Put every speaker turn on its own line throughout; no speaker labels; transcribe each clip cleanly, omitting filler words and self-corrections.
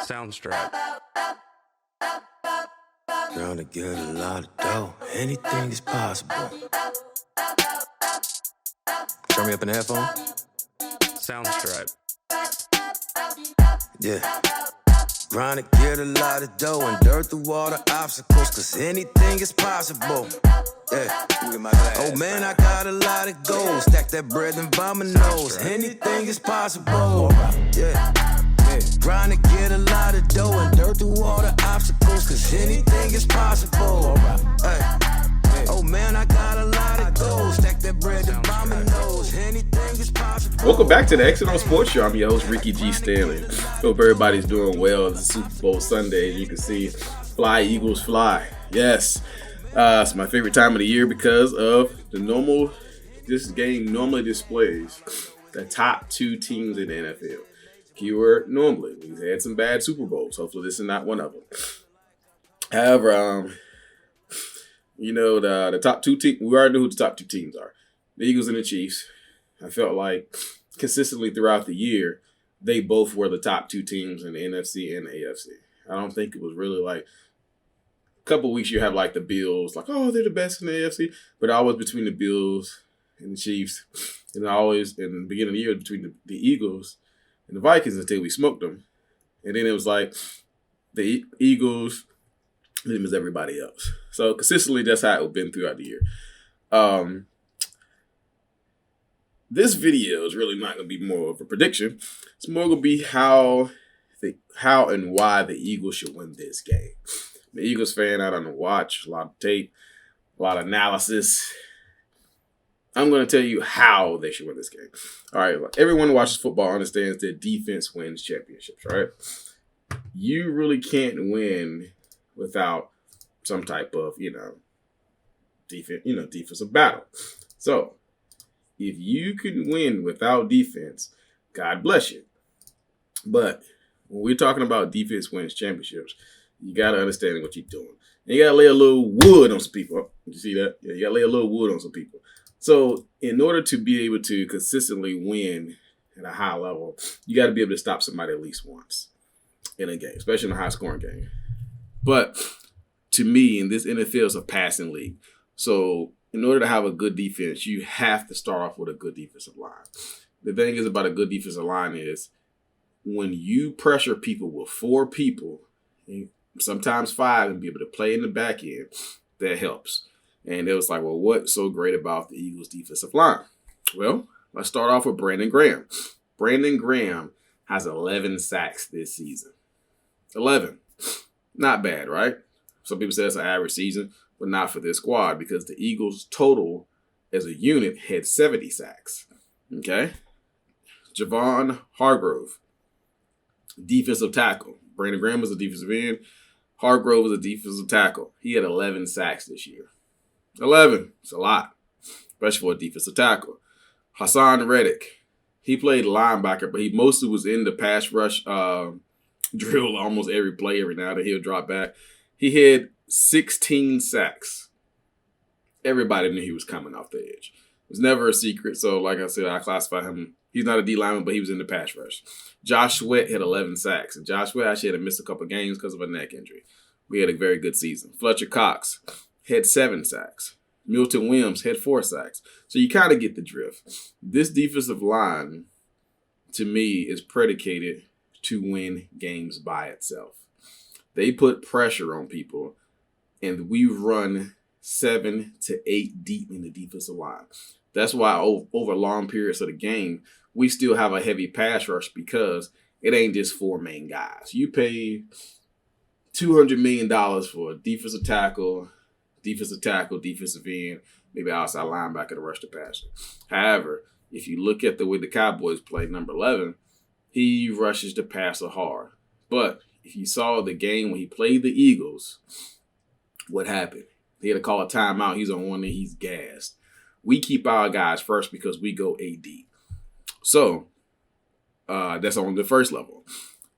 Soundstripe.
Trying to get a lot of dough. Anything is possible. Turn me up in the headphone.
Soundstripe.
Yeah. Trying to get a lot of dough and dirt through all the obstacles, cause anything is possible. Yeah. Oh man, I got a lot of goals. Stack that bread and by my nose. Anything is possible. Yeah. Trying to get a lot of dough and dirt through all the obstacles, cause anything is possible. Hey. Oh man, I got a lot of goals. Stack that bread and by my nose. Anything is possible.
Welcome back to the XandOsportstalk Sports Show. I'm your host, Ricky G. Stanley. Hope everybody's doing well. It's Super Bowl Sunday. As you can see, fly, Eagles, fly. Yes. It's my favorite time of the year because of this game normally displays the top two teams in the NFL. Keyword normally. We've had some bad Super Bowls. Hopefully this is not one of them. However, the top two teams, we already know who the top two teams are. The Eagles and the Chiefs. I felt like consistently throughout the year, they both were the top two teams in the NFC and the AFC. I don't think it was really like a couple weeks you have like the Bills, like, oh, they're the best in the AFC. But always between the Bills and the Chiefs. And always in the beginning of the year between the Eagles and the Vikings until we smoked them. And then it was like the Eagles, them as everybody else. So consistently, that's how it's been throughout the year. This video is really not going to be more of a prediction. It's more going to be how and why the Eagles should win this game. The Eagles fan out on the watch, a lot of tape, a lot of analysis. I'm going to tell you how they should win this game. All right, everyone who watches football understands that defense wins championships, right? You really can't win without some type of, defensive battle. So, if you can win without defense, God bless you. But when we're talking about defense wins championships, you got to understand what you're doing. And you got to lay a little wood on some people. You see that? Yeah, you got to lay a little wood on some people. So in order to be able to consistently win at a high level, you got to be able to stop somebody at least once in a game, especially in a high-scoring game. But to me, in this NFL, it's a passing league. So in order to have a good defense, you have to start off with a good defensive line. The thing is about a good defensive line is when you pressure people with four people, and sometimes five, and be able to play in the back end, that helps. And it was like, well, what's so great about the Eagles' defensive line? Well, let's start off with Brandon Graham. Brandon Graham has 11 sacks this season. 11. Not bad, right? Some people say it's an average season, but not for this squad because the Eagles total as a unit had 70 sacks. Okay? Javon Hargrove, defensive tackle. Brandon Graham was a defensive end. Hargrove was a defensive tackle. He had 11 sacks this year. 11. It's a lot, especially for a defensive tackle. Hassan Reddick, he played linebacker, but he mostly was in the pass rush drill almost every play. Every now and then he'll drop back. He had 16 sacks. Everybody knew he was coming off the edge. It was never a secret. So, like I said, I classify him. He's not a D lineman, but he was in the pass rush. Josh Sweat had 11 sacks. And Josh Sweat actually had to miss a couple games because of a neck injury. We had a very good season. Fletcher Cox had 7 sacks. Milton Williams had 4 sacks. So you kind of get the drift. This defensive line, to me, is predicated to win games by itself. They put pressure on people, and we run 7 to 8 deep in the defensive line. That's why over long periods of the game, we still have a heavy pass rush because it ain't just 4 main guys. You pay $200 million for a defensive tackle, defensive end, maybe outside linebacker to rush the passer. However, if you look at the way the Cowboys play, number 11, he rushes the passer hard. But if you saw the game when he played the Eagles, what happened? He had to call a timeout. He's on one and he's gassed. We keep our guys first because we go AD. So that's on the first level.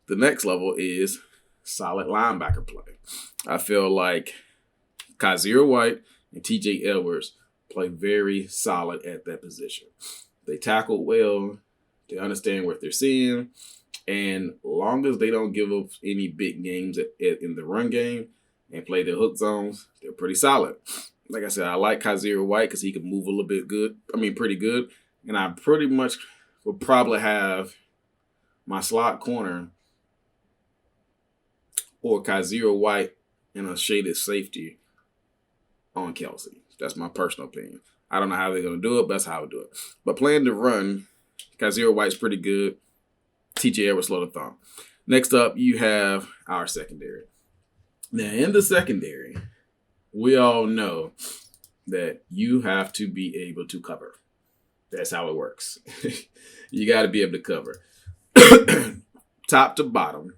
The next level is solid linebacker play. I feel like Kazir White and TJ Edwards play very solid at that position. They tackle well. They understand what they're seeing. And long as they don't give up any big games in the run game and play their hook zones, they're pretty solid. Like I said, I like Kazir White because he can move a little bit pretty good. And I pretty much will probably have my slot corner or Kazir White and a shaded safety on Kelsey. That's my personal opinion. I don't know how they're going to do it, but that's how I would do it. But playing the run, Kazir White's pretty good. TJ Edwards slow the thumb. Next up, you have our secondary. Now, in the secondary, we all know that you have to be able to cover. That's how it works. You got to be able to cover. Top to bottom,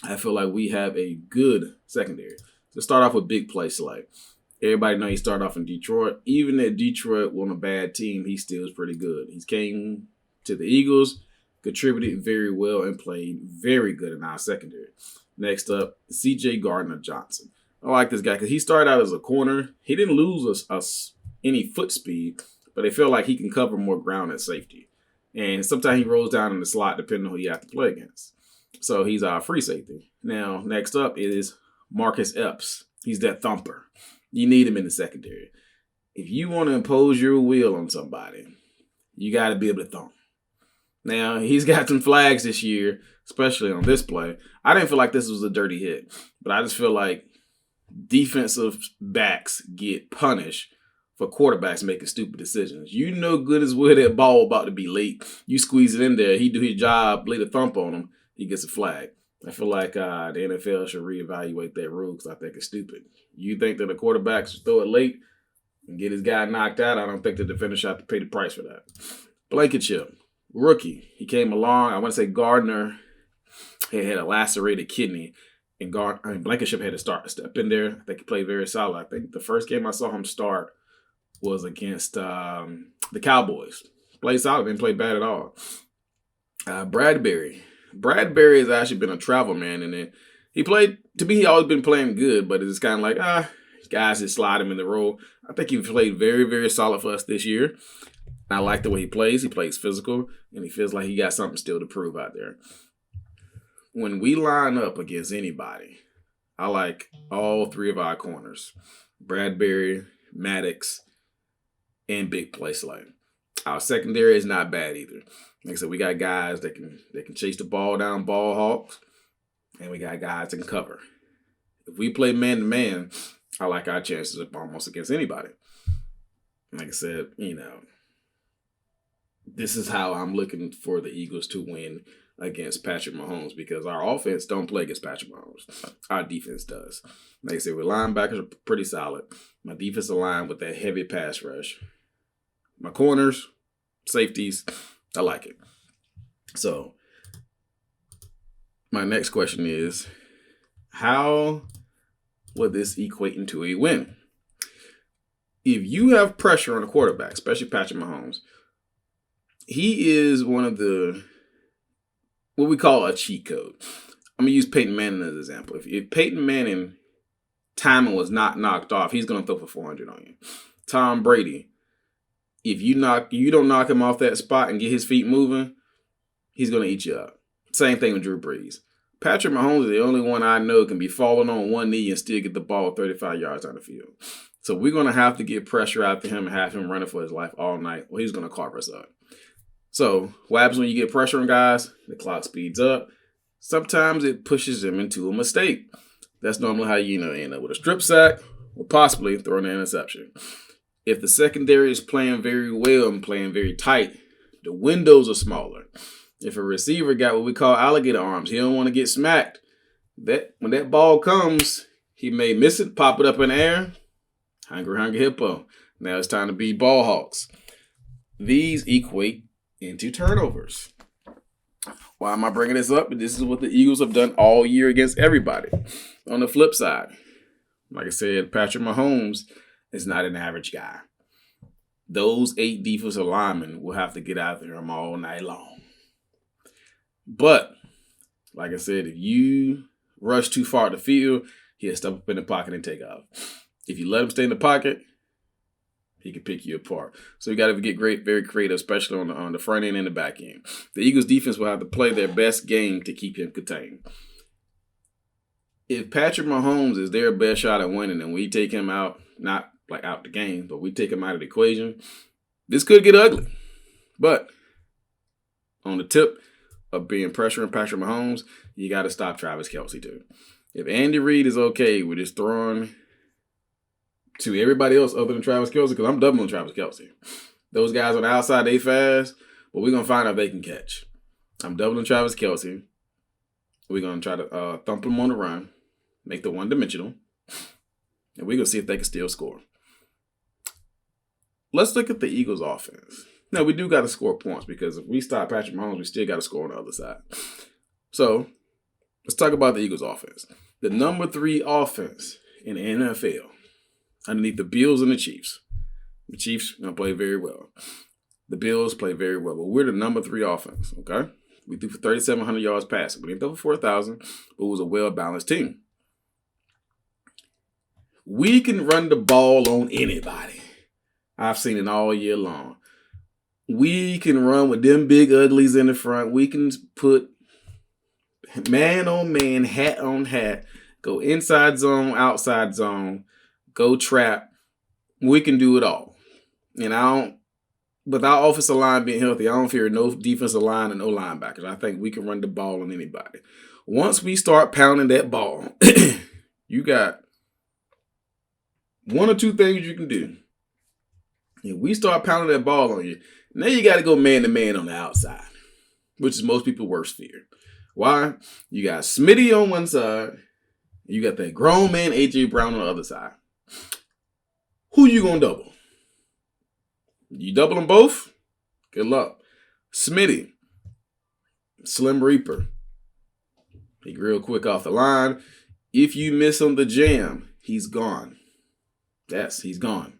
I feel like we have a good secondary. To start off with big play select. Everybody know he started off in Detroit. Even at Detroit, on a bad team, he still is pretty good. He came to the Eagles, contributed very well, and played very good in our secondary. Next up, C.J. Gardner-Johnson. I like this guy because he started out as a corner. He didn't lose us any foot speed, but I feel like he can cover more ground at safety. And sometimes he rolls down in the slot depending on who you have to play against. So he's our free safety. Now, next up is Marcus Epps. He's that thumper. You need him in the secondary. If you want to impose your will on somebody, you got to be able to thump. Now, he's got some flags this year, especially on this play. I didn't feel like this was a dirty hit, but I just feel like defensive backs get punished for quarterbacks making stupid decisions. You know good as well that ball about to be late. You squeeze it in there, he do his job, lay the thump on him, he gets a flag. I feel like the NFL should reevaluate that rule because I think it's stupid. You think that a quarterback should throw it late and get his guy knocked out? I don't think the defender should have to pay the price for that. Blankenship, rookie. He came along. I want to say Gardner had a lacerated kidney, and Blankenship had to step in there. I think he played very solid. I think the first game I saw him start was against the Cowboys. Played solid, didn't play bad at all. Bradbury has actually been a travel man, and he played, to me, he always been playing good, but it's kind of like, guys just slide him in the role. I think he played very, very solid for us this year. I like the way he plays. He plays physical, and he feels like he got something still to prove out there. When we line up against anybody, I like all three of our corners, Bradbury, Maddox, and big play select. Our secondary is not bad either. Like I said, we got guys that can chase the ball down, ball hawks, and we got guys that can cover. If we play man-to-man, I like our chances of almost against anybody. Like I said, this is how I'm looking for the Eagles to win against Patrick Mahomes because our offense don't play against Patrick Mahomes. Our defense does. Like I said, our linebackers are pretty solid. My defensive line with that heavy pass rush. My corners, safeties, I like it. So, my next question is, how would this equate into a win? If you have pressure on a quarterback, especially Patrick Mahomes, he is one of the, what we call a cheat code. I'm going to use Peyton Manning as an example. If Peyton Manning timing was not knocked off, he's going to throw for 400 on you. Tom Brady, if you don't knock him off that spot and get his feet moving, he's going to eat you up. Same thing with Drew Brees. Patrick Mahomes is the only one I know can be falling on one knee and still get the ball 35 yards down the field. So we're going to have to get pressure out to him and have him running for his life all night, or he's going to carve us up. So what happens when you get pressure on guys? The clock speeds up. Sometimes it pushes them into a mistake. That's normally how you end up with a strip sack or possibly throwing an interception. If the secondary is playing very well and playing very tight, the windows are smaller. If a receiver got what we call alligator arms, he don't want to get smacked. When that ball comes, he may miss it, pop it up in the air. Hungry hippo. Now it's time to be ball hawks. These equate into turnovers. Why am I bringing this up? This is what the Eagles have done all year against everybody. On the flip side, like I said, Patrick Mahomes is not an average guy. Those 8 defensive linemen will have to get after him all night long. But, like I said, if you rush too far to the field, he'll step up in the pocket and take off. If you let him stay in the pocket, he can pick you apart. So you got to get very creative, especially on the front end and the back end. The Eagles defense will have to play their best game to keep him contained. If Patrick Mahomes is their best shot at winning and we take him out, not like out the game, but we take him out of the equation, this could get ugly. But on the tip of being pressuring Patrick Mahomes, you got to stop Travis Kelce too. If Andy Reid is okay with just throwing to everybody else other than Travis Kelce, because I'm doubling Travis Kelce. Those guys on the outside, they fast, but we're going to find out if they can catch. I'm doubling Travis Kelce. We're going to try to thump him on the run, make the one-dimensional, and we're going to see if they can still score. Let's look at the Eagles' offense. Now, we do got to score points because if we stop Patrick Mahomes, we still got to score on the other side. So, let's talk about the Eagles' offense. The number 3 offense in the NFL, underneath the Bills and the Chiefs. The Chiefs are going to play very well. The Bills play very well, but we're the number 3 offense, okay? We threw for 3,700 yards passing. We didn't throw for 4,000, but it was a well-balanced team. We can run the ball on anybody. I've seen it all year long. We can run with them big uglies in the front. We can put man on man, hat on hat, go inside zone, outside zone, go trap. We can do it all. And with our offensive line being healthy, I don't fear no defensive line and no linebackers. I think we can run the ball on anybody. Once we start pounding that ball, you got one or two things you can do. If we start pounding that ball on you, now you got to go man-to-man on the outside, which is most people's worst fear. Why? You got Smitty on one side. You got that grown man, A.J. Brown, on the other side. Who you going to double? You double them both? Good luck. Smitty, Slim Reaper. He real quick off the line. If you miss on the jam, he's gone. Yes, he's gone.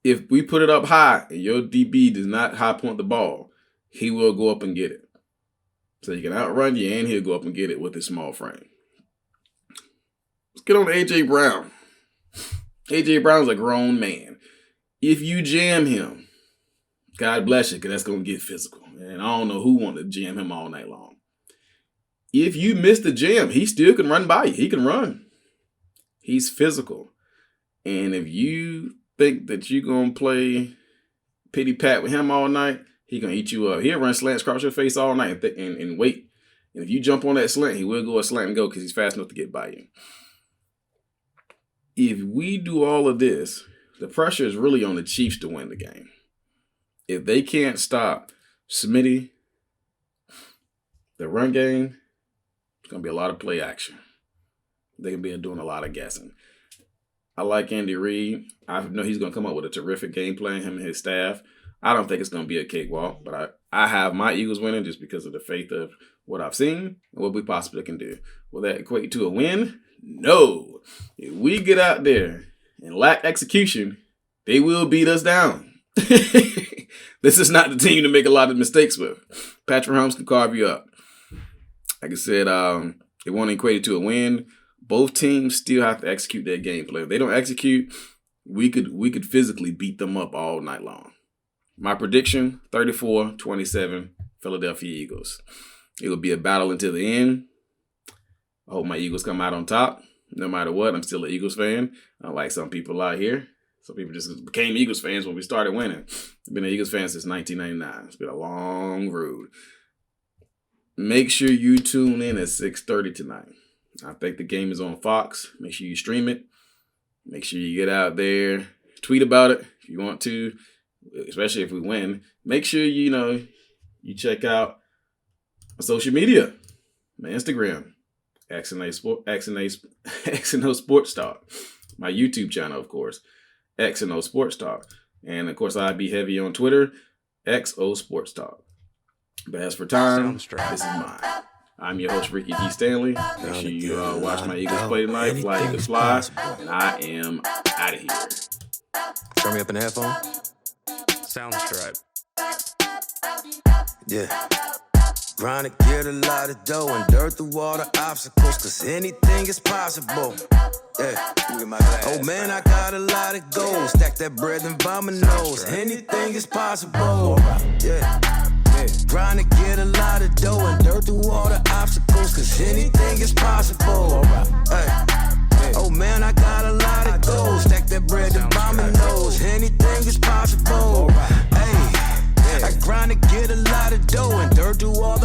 If we put it up high and your DB does not high point the ball, he will go up and get it. So he can outrun you and he'll go up and get it with his small frame. Let's get on to A.J. Brown. A.J. Brown's a grown man. If you jam him, God bless you, because that's going to get physical. And I don't know who want to jam him all night long. If you miss the jam, he still can run by you. He can run. He's physical. And if you think that you're going to play pity pat with him all night, he going to eat you up. He'll run slants across your face all night and wait. And if you jump on that slant, he will go a slant and go because he's fast enough to get by you. If we do all of this, the pressure is really on the Chiefs to win the game. If they can't stop Smitty, the run game, it's going to be a lot of play action. They're going to be doing a lot of guessing. I like Andy Reid. I know he's going to come up with a terrific game plan, him and his staff. I don't think it's going to be a cakewalk, but I have my Eagles winning just because of the faith of what I've seen and what we possibly can do. Will that equate to a win? No. If we get out there and lack execution, they will beat us down. This is not the team to make a lot of mistakes with. Patrick Mahomes can carve you up. Like I said, it won't equate it to a win. Both teams still have to execute their game plan. If they don't execute, we could physically beat them up all night long. My prediction, 34-27, Philadelphia Eagles. It will be a battle until the end. I hope my Eagles come out on top. No matter what, I'm still an Eagles fan. Unlike some people out here. Some people just became Eagles fans when we started winning. I've been an Eagles fan since 1999. It's been a long road. Make sure you tune in at 6:30 tonight. I think the game is on Fox. Make sure you stream it. Make sure you get out there. Tweet about it if you want to, especially if we win. Make sure you check out social media. My Instagram, XandOsportstalk. My YouTube channel, of course, XandOsportstalk. And, of course, I'd be heavy on Twitter, XOSportstalk. But as for time, this is mine. I'm your host, Ricky D. Stanley. Make sure you watch my Eagles play tonight, Fly Eagles Fly, and I am out of here.
Turn me up in the headphone.
Soundstripe.
Yeah. Grind to get a lot of dough and dirt through all the obstacles, cause anything is possible. Yeah. Oh man, I got a lot of goals. Stack that bread and by my nose. Anything is possible. Yeah. Grind to get a lot of dough and dirt through all the obstacles, cause anything is possible. Hey. Oh man, I got a lot of goals. Stack that bread and by my nose. Anything is possible. Hey. I grind to get a lot of dough and dirt through all